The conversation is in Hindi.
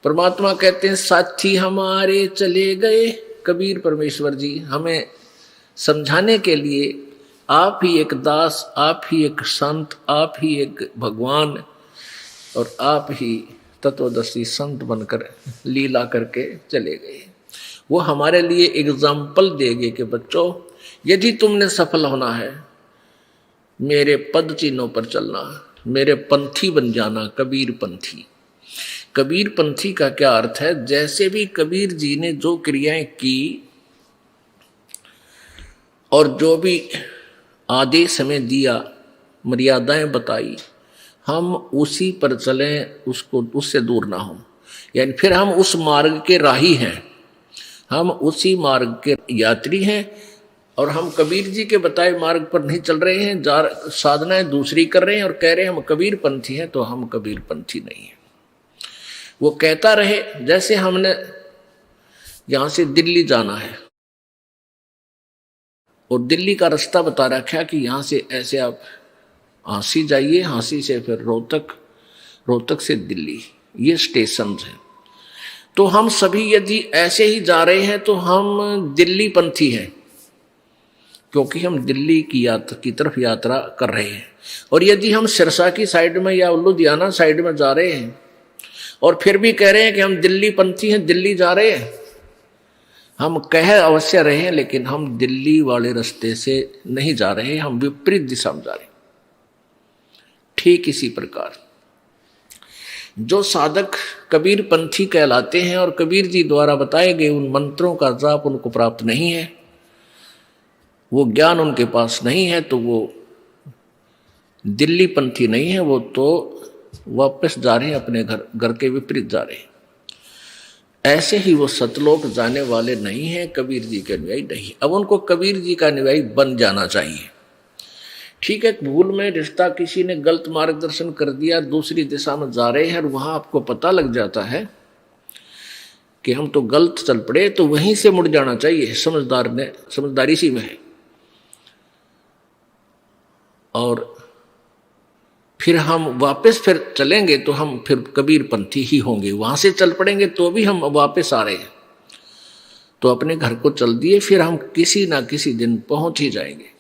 परमात्मा कहते हैं साथी हमारे चले गए। कबीर परमेश्वर जी हमें समझाने के लिए आप ही एक दास, आप ही एक संत, आप ही एक भगवान और आप ही तत्वदर्शी संत बनकर लीला करके चले गए। वो हमारे लिए एग्जाम्पल देंगे कि बच्चों यदि तुमने सफल होना है, मेरे पद चिन्हों पर चलना, मेरे पंथी बन जाना, कबीर पंथी। कबीर पंथी का क्या अर्थ है? जैसे भी कबीर जी ने जो क्रियाएं की और जो भी आदेश हमें दिया, मर्यादाएं बताई, हम उसी पर चलें, उसको उससे दूर ना हो। यानी फिर हम उस मार्ग के राही हैं, हम उसी मार्ग के यात्री हैं और हम कबीर जी के बताए मार्ग पर नहीं चल रहे हैं, साधनाएं दूसरी कर रहे हैं और कह रहे हैं हम कबीर पंथी हैं, तो हम कबीर पंथी नहीं हैं। वो कहता रहे, जैसे हमने यहां से दिल्ली जाना है और दिल्ली का रास्ता बता रखा है कि यहां से ऐसे आप हाँसी जाइए, हाँसी से फिर रोहतक, रोहतक से दिल्ली, ये स्टेशन है। तो हम सभी यदि ऐसे ही जा रहे हैं तो हम दिल्ली पंथी हैं, क्योंकि हम दिल्ली की तरफ यात्रा कर रहे हैं। और यदि हम सिरसा की साइड में या लुधियाना साइड में जा रहे हैं और फिर भी कह रहे हैं कि हम दिल्ली पंथी हैं, दिल्ली जा रहे हैं, हम कह अवश्य रहे हैं लेकिन हम दिल्ली वाले रास्ते से नहीं जा रहे हैं, हम विपरीत दिशा में जा रहे हैं। ठीक इसी प्रकार जो साधक कबीर पंथी कहलाते हैं और कबीर जी द्वारा बताए गए उन मंत्रों का जाप उनको प्राप्त नहीं है, वो ज्ञान उनके पास नहीं है, तो वो दिल्ली पंथी नहीं है, वो तो वापस जा रहे हैं अपने घर के विपरीत जा रहे हैं। ऐसे ही वो सतलोक जाने वाले नहीं हैं, कबीर जी के अनुयायी नहीं। अब उनको कबीर जी का अनुयायी बन जाना चाहिए। ठीक है, भूल में रिश्ता किसी ने गलत मार्गदर्शन कर दिया, दूसरी दिशा में जा रहे हैं और वहां आपको पता लग जाता है कि हम तो गलत चल पड़े, तो वहीं से मुड़ जाना चाहिए। समझदारी सी में है। और फिर हम वापस फिर चलेंगे तो हम फिर कबीर पंथी ही होंगे। वहां से चल पड़ेंगे तो भी हम वापस आ रहे हैं, तो अपने घर को चल दिए, फिर हम किसी ना किसी दिन पहुंच ही जाएंगे।